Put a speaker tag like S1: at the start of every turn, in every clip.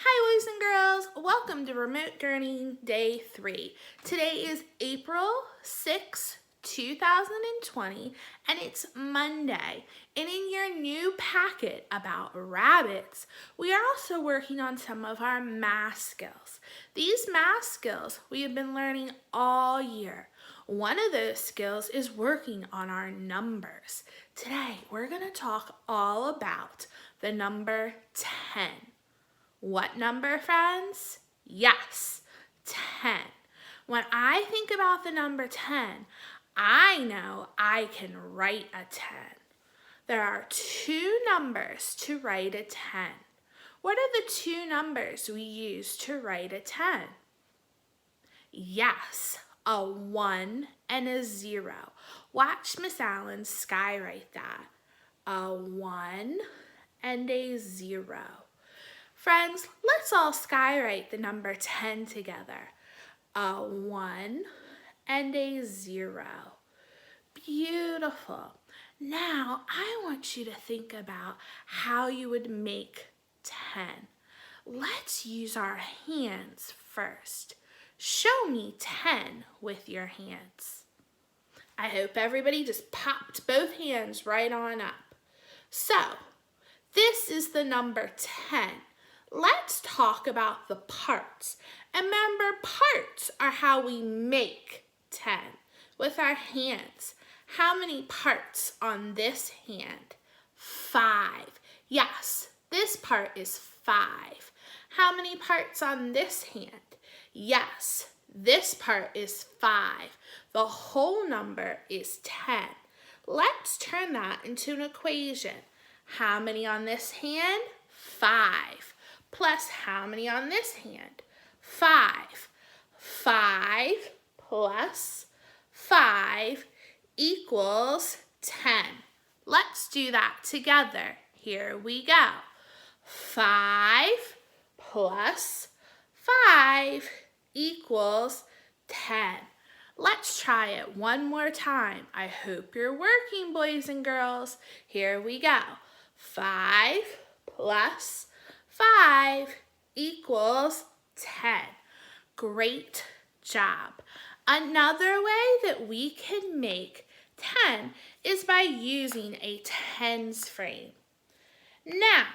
S1: Hi boys and girls, welcome to Remote Learning Day 3. Today is April 6, 2020, and it's Monday. And in your new packet about rabbits, we are also working on some of our math skills. These math skills we have been learning all year. One of those skills is working on our numbers. Today, we're going to talk all about the number 10. What number, friends? Yes, 10. When I think about the number 10, I know I can write a 10. There are two numbers to write a 10. What are the two numbers we use to write a 10? Yes, a 1 and a 0. Watch Miss Allen skywrite that. A 1 and a 0. Friends, let's all skywrite the number 10 together. A 1 and a 0. Beautiful. Now, I want you to think about how you would make 10. Let's use our hands first. Show me 10 with your hands. I hope everybody just popped both hands right on up. So, this is the number 10. Let's talk about the parts. And remember, parts are how we make 10 with our hands. How many parts on this hand? 5. Yes, this part is 5. How many parts on this hand? Yes, this part is 5. The whole number is 10. Let's turn that into an equation. How many on this hand? 5. Plus how many on this hand? 5. 5 plus 5 equals 10. Let's do that together. Here we go. 5 plus 5 equals 10. Let's try it one more time. I hope you're working, boys and girls. Here we go. 5 plus 5 equals 10. Great job. Another way that we can make 10 is by using a tens frame. Now,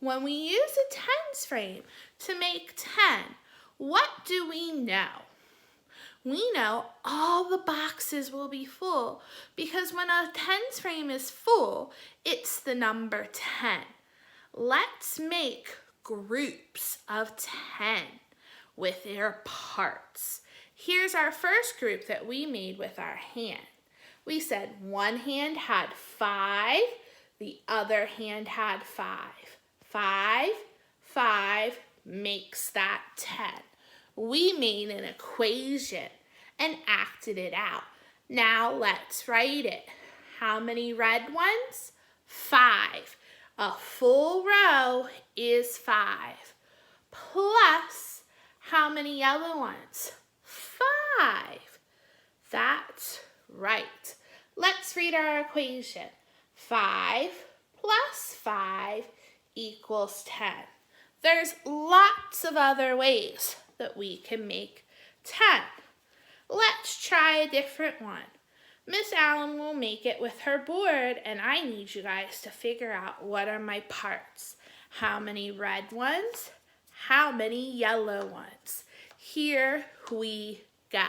S1: when we use a tens frame to make 10, what do we know? We know all the boxes will be full because when a tens frame is full, it's the number 10. Let's make groups of 10 with their parts. Here's our first group that we made with our hand. We said one hand had 5, the other hand had 5. 5, 5 makes that 10. We made an equation and acted it out. Now let's write it. How many red ones? 5. A full row is 5. Plus, how many yellow ones? 5. That's right. Let's read our equation. 5 plus 5 equals 10. There's lots of other ways that we can make 10. Let's try a different one. Miss Allen will make it with her board, and I need you guys to figure out what are my parts. How many red ones? How many yellow ones? Here we go.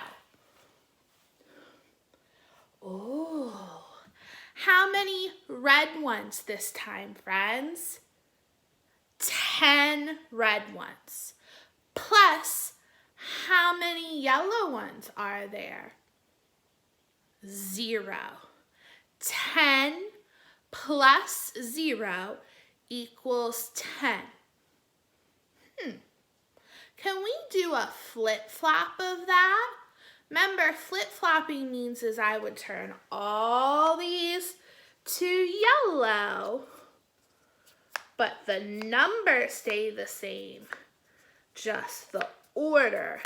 S1: Oh, how many red ones this time, friends? 10 red ones. Plus, how many yellow ones are there? 0. 10 plus 0 equals 10. Can we do a flip-flop of that? Remember, flip-flopping means is I would turn all these to yellow, but the numbers stay the same. Just the order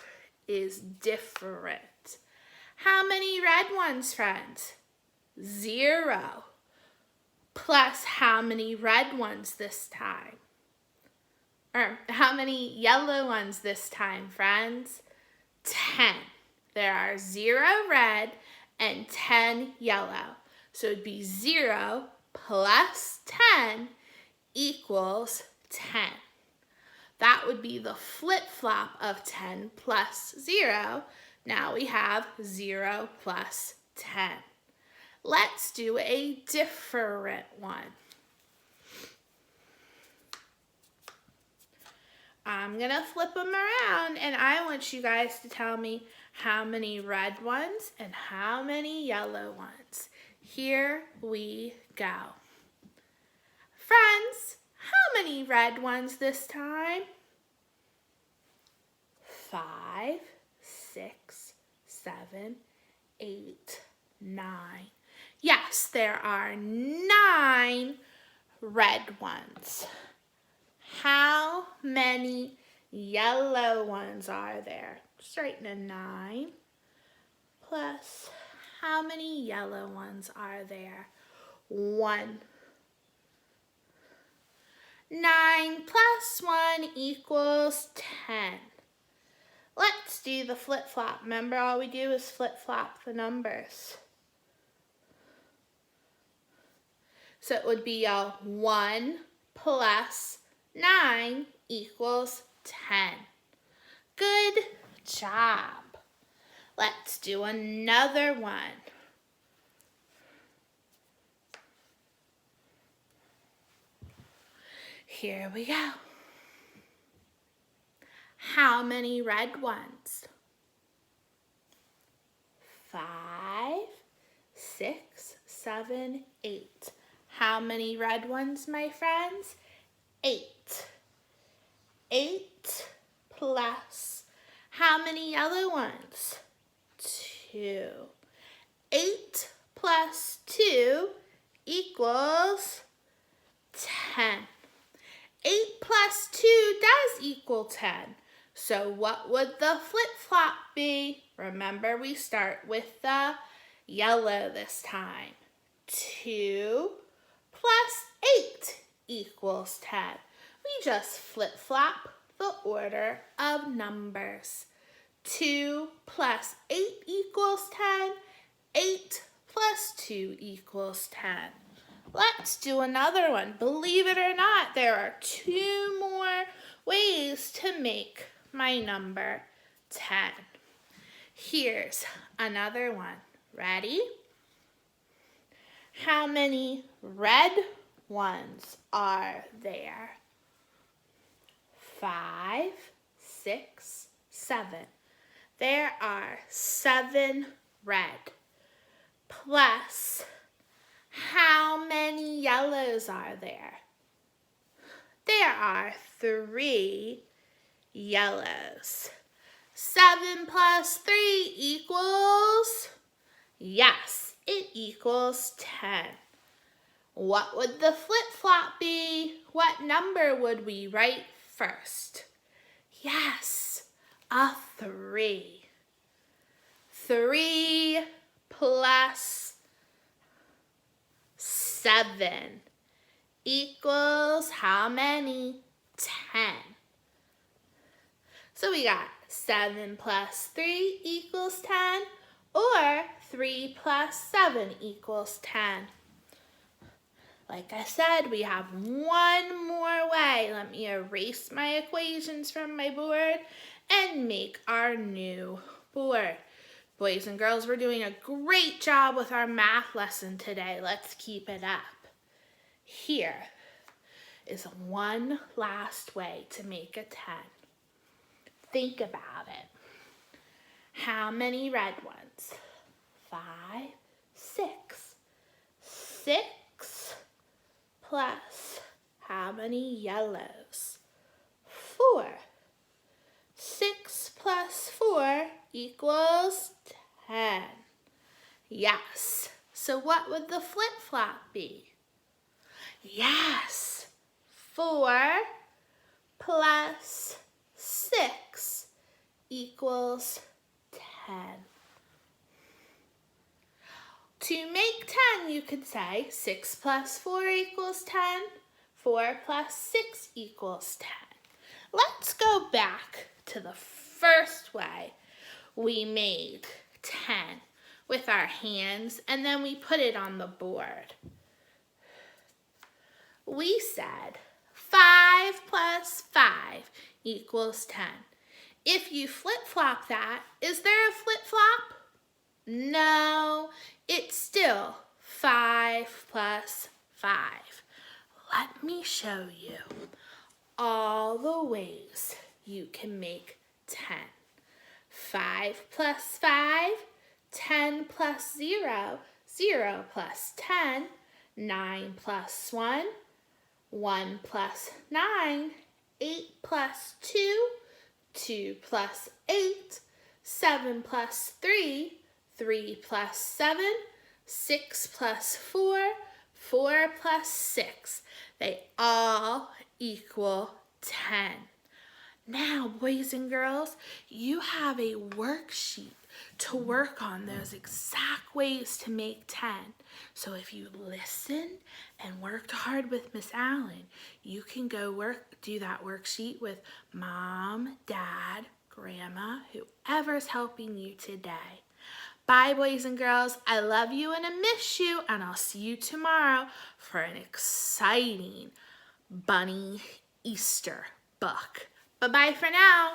S1: is different. How many red ones, friends? 0. Plus how many red ones this time? or how many yellow ones this time, friends? 10. There are 0 red and 10 yellow. So it'd be 0 plus 10 equals 10. That would be the flip-flop of 10 plus 0. Now we have 0 plus 10. Let's do a different one. I'm going to flip them around, and I want you guys to tell me how many red ones and how many yellow ones. Here we go. Friends, how many red ones this time? 5, 6, 7, 8, 9. Yes, there are 9 red ones. How many yellow ones are there? Just writing a 9 plus how many yellow ones are there? 1. 9 plus 1 equals 10. Let's do the flip-flop. Remember, all we do is flip-flop the numbers. So it would be a 1 plus 9 equals 10. Good job. Let's do another one. Here we go. How many red ones? 5, 6, 7, 8. How many red ones, my friends? 8. 8 plus how many yellow ones? 2. 8 plus 2 equals 10. 8 plus 2 does equal 10. So what would the flip-flop be? Remember, we start with the yellow this time. 2 plus 8 equals 10. We just flip-flop the order of numbers. 2 plus 8 equals 10. 8 plus 2 equals 10. Let's do another one. Believe it or not, there are 2 more ways to make my number 10. Here's another one. Ready? How many red ones are there? 5, 6, 7. There are 7 red. Plus, how many yellows are there? There are 3 yellows. 7 plus 3 equals? Yes, it equals 10. What would the flip-flop be? What number would we write first? Yes, a 3. 3 plus 7 equals how many? 10. So we got 7 plus 3 equals 10, or 3 plus 7 equals 10. Like I said, we have one more way. Let me erase my equations from my board and make our new board. Boys and girls, we're doing a great job with our math lesson today. Let's keep it up. Here is one last way to make a 10. Think about it. How many red ones? 5, 6. 6 plus how many yellows? 4. 6 plus 4 equals 10. Yes. So what would the flip-flop be? Yes. 4 plus 6 equals 10. To make 10, you could say 6 plus 4 equals 10. 4 plus 6 equals 10. Let's go back to the first way we made 10 with our hands, and then we put it on the board. We said 5 plus 5 equals 10. If you flip-flop that, is there a flip-flop? No, it's still 5 plus 5. Let me show you all the ways you can make 10. 5 plus 5, 10 plus 0, 0 plus 10, 9 plus 1, 1 plus 9, 8 plus 2, 2 plus 8, 7 plus 3, 3 plus 7, 6 plus 4, 4 plus 6. They all equal 10. Now, boys and girls, you have a worksheet to work on those exact ways to make 10. So if you listened and worked hard with Miss Allen, you can go do that worksheet with Mom, Dad, Grandma, whoever's helping you today. Bye, boys and girls. I love you and I miss you, and I'll see you tomorrow for an exciting Bunny Easter book. Bye-bye for now.